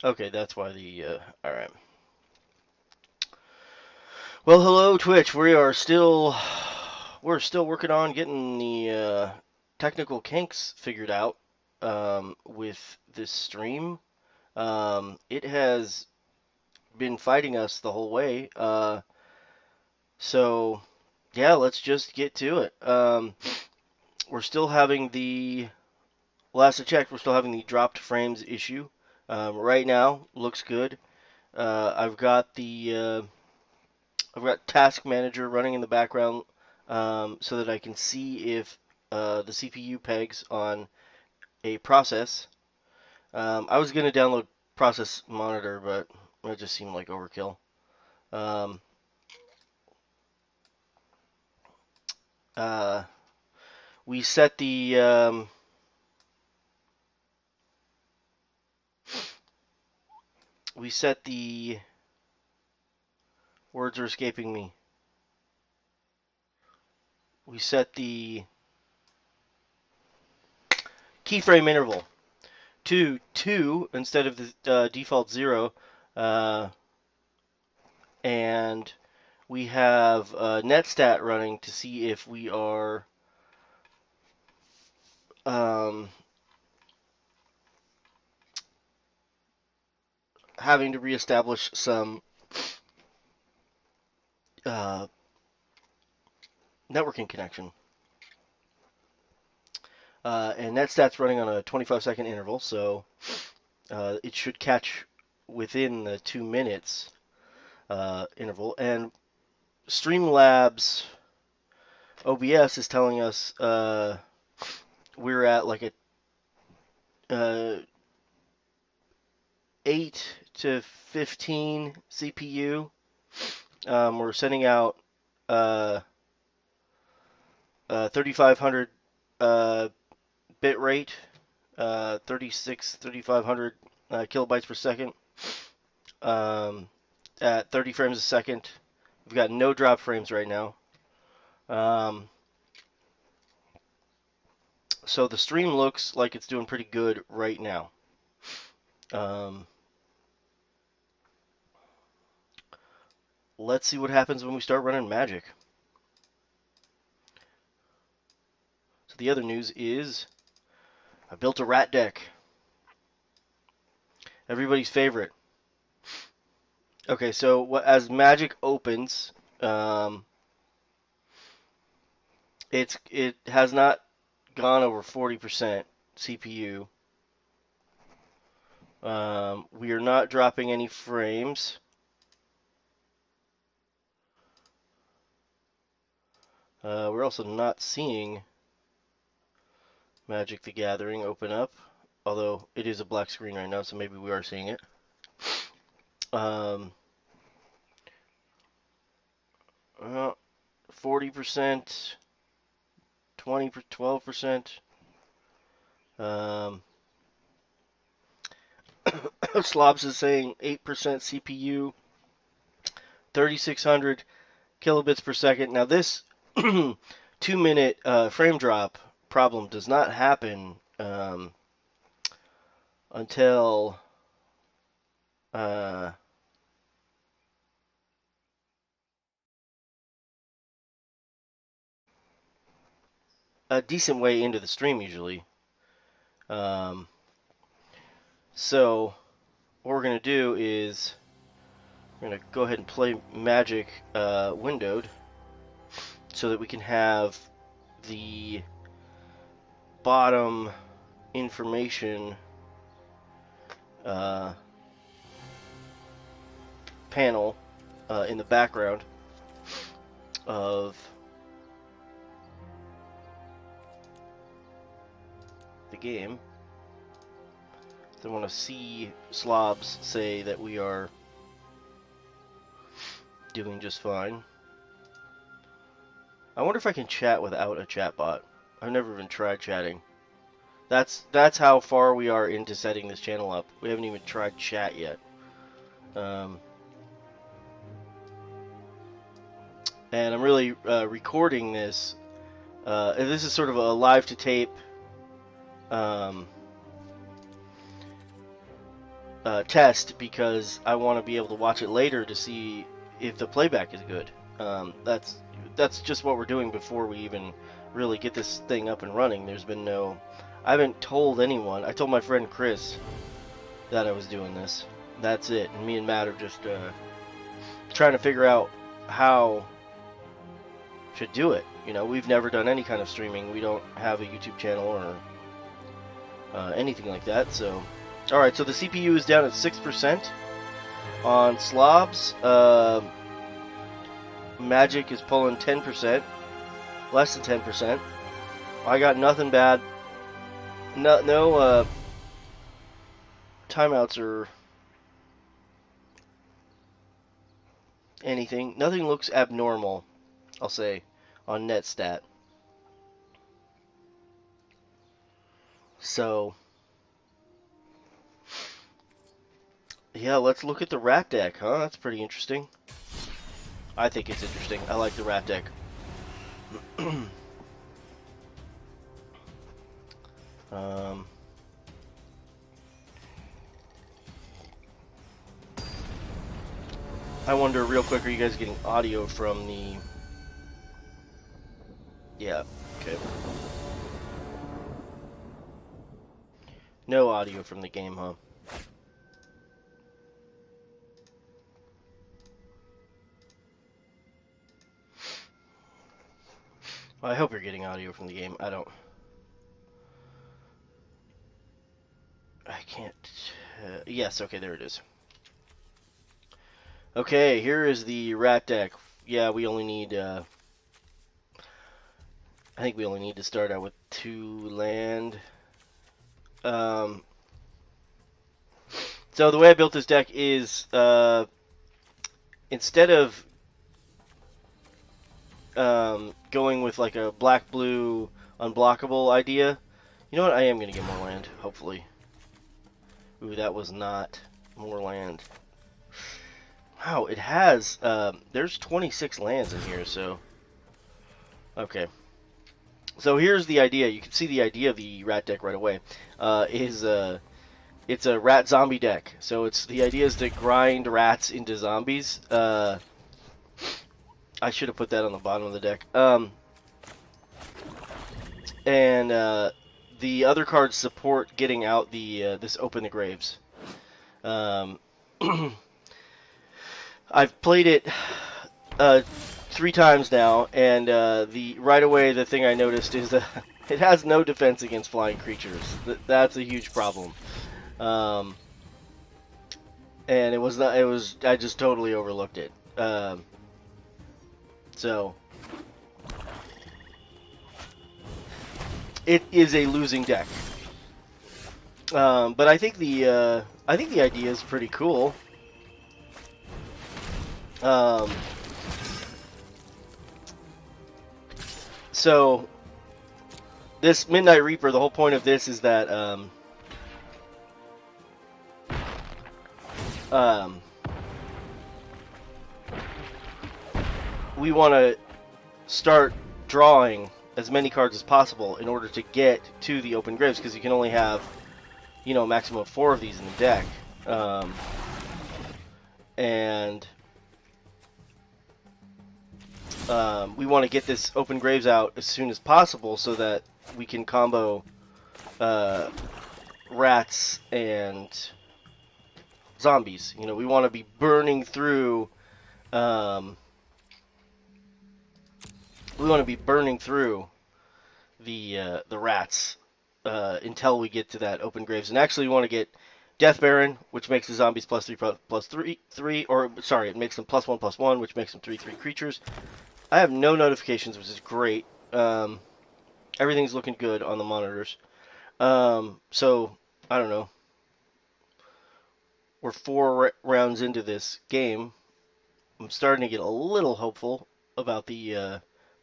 Okay, that's why the alright. Well, hello Twitch. We're still working on getting the technical kinks figured out with this stream. It has been fighting us the whole way. So yeah, let's just get to it. We're still having the last I checked, we're still having the dropped frames issue. Right now, looks good. I've got Task Manager running in the background so that I can see if the CPU pegs on a process. I was going to download Process Monitor, but it just seemed like overkill. Um, uh, we set the we set the words are escaping me. We set the keyframe interval to 2 instead of the default 0, uh, and we have netstat running to see if we are um, having to reestablish some uh, networking connection. And netstat's running on a 25-second interval, so it should catch within the 2 minutes interval. And Streamlabs OBS is telling us we're at like a 8 to 15 CPU. We're sending out 3500 bit rate, 3500 kilobytes per second at 30 frames a second. We've got no drop frames right now. So the stream looks like it's doing pretty good right now. Let's see what happens when we start running magic. So the other news is I built a rat deck. Everybody's favorite. Okay, so as magic opens, it has not gone over 40% CPU. We are not dropping any frames. We're also not seeing Magic the Gathering open up, although it is a black screen right now, so maybe we are seeing it. 40%, 12%. Slobs is saying 8% CPU, 3600 kilobits per second. Now this 2-minute frame drop problem does not happen until a decent way into the stream usually. So what we're going to do is we're going to go ahead and play Magic windowed so that we can have the bottom information panel in the background of the game. I want to see Slobs say that we are doing just fine. I wonder if I can chat without a chatbot. I've never even tried chatting. That's how far we are into setting this channel up. We haven't even tried chat yet. And I'm really recording this. This is sort of a live to tape test because I want to be able to watch it later to see if the playback is good. That's just what we're doing before we even really get this thing up and running. There's been no, I haven't told anyone. I told my friend Chris that I was doing this. That's it. And me and Matt are just trying to figure out how to do it. You know, we've never done any kind of streaming. We don't have a YouTube channel or anything like that. So, all right. So the CPU is down at 6% on Slobs. Magic is pulling 10%, less than 10%. I got nothing bad. No timeouts or anything. Nothing looks abnormal, I'll say, on NetStat. So, yeah, let's look at the rat deck, huh? That's pretty interesting. I think it's interesting. I like the rat deck. I wonder real quick, are you guys getting audio from the... Yeah, okay. No audio from the game, huh? Well, I hope you're getting audio from the game. I can't... yes, okay, there it is. Okay, here is the rat deck. Yeah, we only need... I think we only need to start out with 2 land. So the way I built this deck is... instead of going with like a black-blue unblockable idea. You know what? I am going to get more land, hopefully. Ooh, that was not more land. Wow, it has... there's 26 lands in here, so... Okay. So here's the idea. You can see the idea of the rat deck right away. It's a rat zombie deck. So the idea is to grind rats into zombies. I should have put that on the bottom of the deck. And the other cards support getting out the this Open the Graves. I've played it 3 times now, and right away the thing I noticed is that it has no defense against flying creatures. That's a huge problem. And it was not. It was. I just totally overlooked it. So it is a losing deck. But I think the idea is pretty cool. So this Midnight Reaper, the whole point of this is that we want to start drawing as many cards as possible in order to get to the Open Graves, because you can only have, you know, a maximum of 4 of these in the deck. And we want to get this Open Graves out as soon as possible so that we can combo rats and zombies. You know, we want to be burning through the rats until we get to that Open Graves. And actually we want to get Death Baron, which makes the zombies +3/+3, or sorry, it makes them +1/+1, which makes them 3/3 creatures. I have no notifications, which is great. Everything's looking good on the monitors. So I don't know. We're 4 rounds into this game. I'm starting to get a little hopeful about the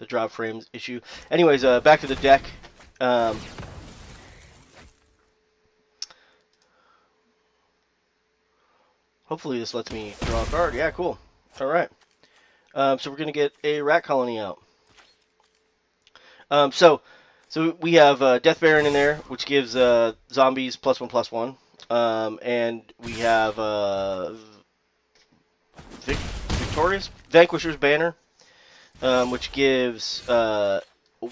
drop frames issue. Anyways, back to the deck. Hopefully this lets me draw a card. Yeah, cool. All right. So we're going to get a rat colony out. So So we have Death Baron in there, which gives zombies +1/+1. And we have Victorious Vanquisher's Banner, which gives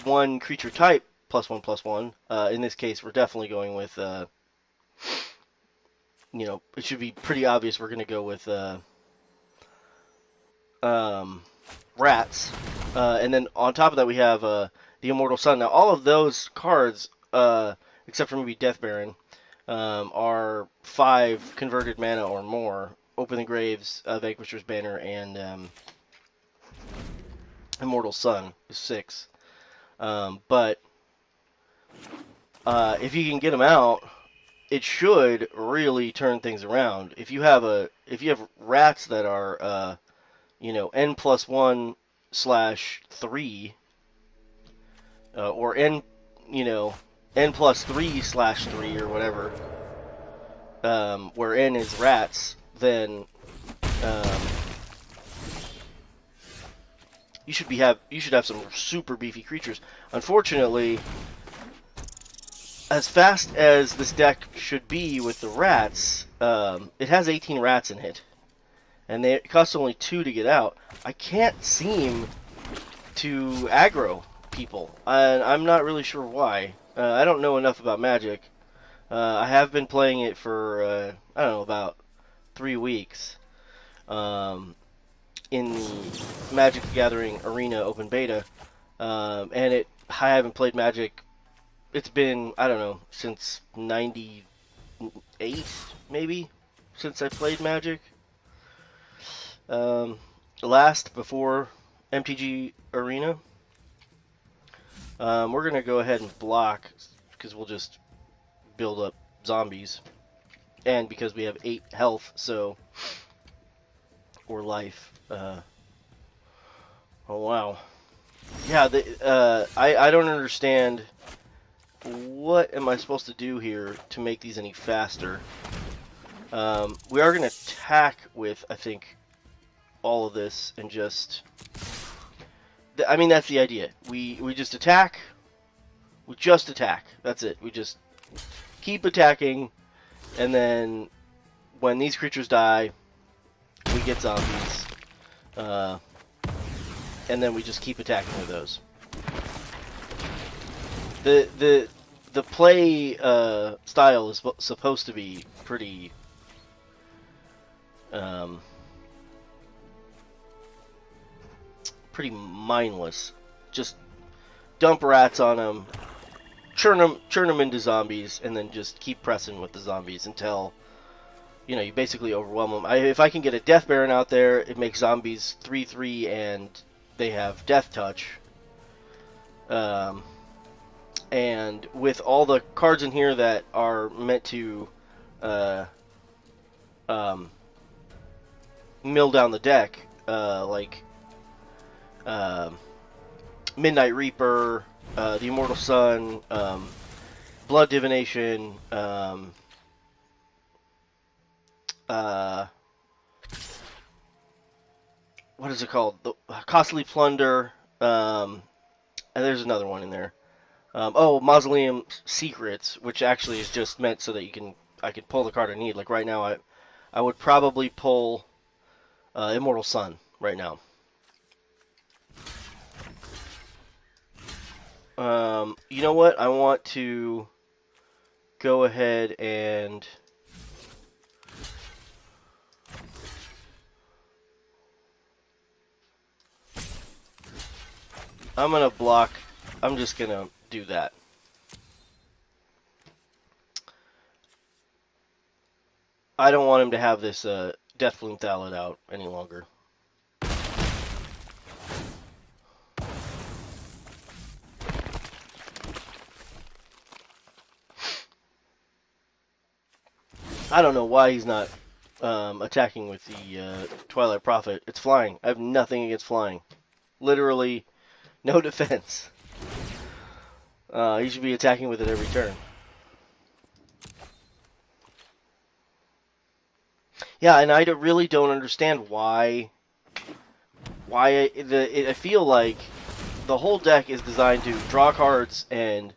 one creature type +1/+1. In this case, we're definitely going with, it should be pretty obvious we're going to go with rats. And then on top of that, we have the Immortal Sun. Now, all of those cards, except for maybe Death Baron, are 5 converted mana or more. Open the Graves, Vanquisher's Banner, and Immortal Sun is 6. But if you can get them out, it should really turn things around. If you have rats that are N+1/3, or N+3/3 or whatever, where N is rats, then you should have some super beefy creatures. Unfortunately, as fast as this deck should be with the rats, it has 18 rats in it, and it costs only 2 to get out. I can't seem to aggro people, and I'm not really sure why. I don't know enough about Magic. I have been playing it for I don't know, about 3 weeks. In the Magic the Gathering Arena Open Beta, and I haven't played Magic. It's been, I don't know, since '98 maybe since I played Magic. Last before MTG Arena. We're gonna go ahead and block because we'll just build up zombies, and because we have 8 health, or life. Oh wow, yeah. I don't understand. What am I supposed to do here to make these any faster? We are going to attack with, I think, all of this and just... I mean, that's the idea. We just attack. We just attack. That's it. We just keep attacking, and then when these creatures die, we get zombies. And then we just keep attacking with those. The play style is supposed to be pretty pretty mindless. Just dump rats on them, churn them into zombies, and then just keep pressing with the zombies until you basically overwhelm them. If I can get a Death Baron out there, it makes zombies 3/3 and they have Death Touch. And with all the cards in here that are meant to mill down the deck, like Midnight Reaper, the Immortal Sun, Blood Divination, what is it called? The Costly Plunder, and there's another one in there. Mausoleum Secrets, which actually is just meant so that I could pull the card I need. Like right now, I would probably pull Immortal Sun right now. You know what? I want to go ahead and I'm gonna block. I'm just gonna do that. I don't want him to have this Deathbloom Thallid out any longer. I don't know why he's not attacking with the Twilight Prophet. It's flying. I have nothing against flying. Literally no defense. He should be attacking with it every turn. Yeah, and I really don't understand why I feel like the whole deck is designed to draw cards and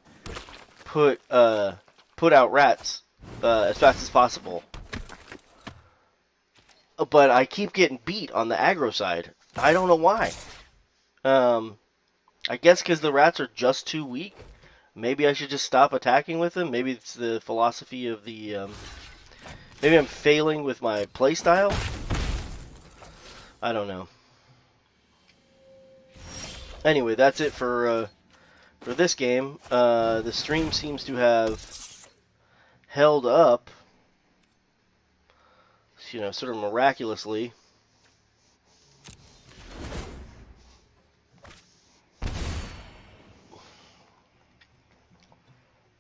put out rats as fast as possible. But I keep getting beat on the aggro side. I don't know why. I guess because the rats are just too weak. Maybe I should just stop attacking with them. Maybe it's the philosophy of the... maybe I'm failing with my playstyle. I don't know. Anyway, that's it for this game. The stream seems to have held up, you know, sort of miraculously.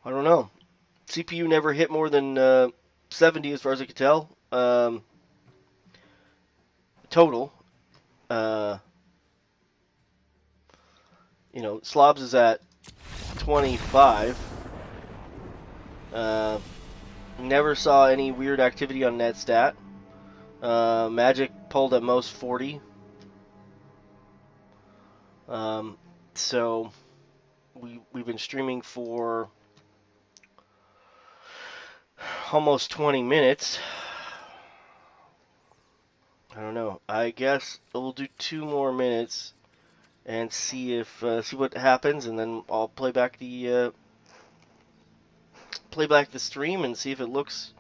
I don't know. CPU never hit more than 70 as far as I could tell. Total. You know, Slobs is at 25. Never saw any weird activity on NetStat. Magic pulled at most 40. So we've been streaming for almost 20 minutes. I don't know. I guess we'll do 2 more minutes and see if see what happens, and then I'll play back the stream and see if it looks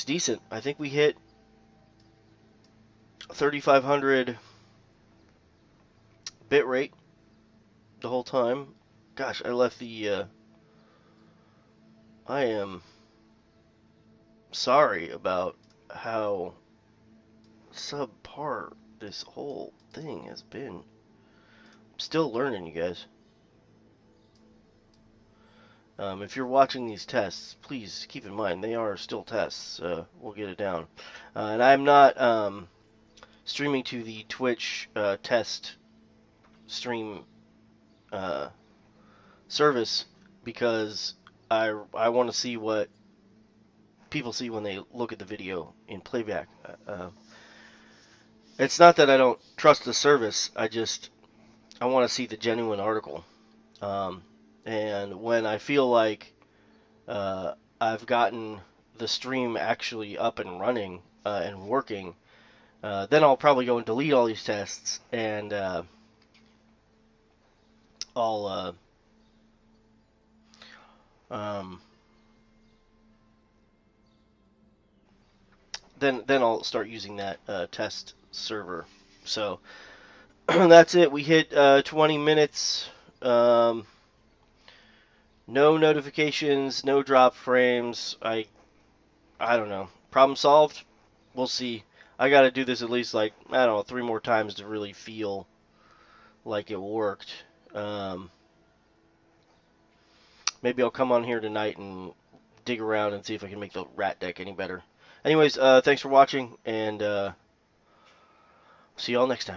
decent. I think we hit 3,500 bit rate the whole time. Gosh, I left the I am sorry about how subpar this whole thing has been. I'm still learning, you guys. If you're watching these tests, please keep in mind they are still tests. We'll get it down. And I'm not streaming to the Twitch test stream service because I want to see what people see when they look at the video in playback. It's not that I don't trust the service. I want to see the genuine article. And when I feel like I've gotten the stream actually up and running and working, then I'll probably go and delete all these tests, and I'll then I'll start using that test server. So that's it. We hit 20 minutes. No notifications, no drop frames. I don't know. Problem solved? We'll see. I gotta do this at least, like, I don't know, 3 more times to really feel like it worked. Maybe I'll come on here tonight and dig around and see if I can make the rat deck any better. Anyways, thanks for watching, and see y'all next time.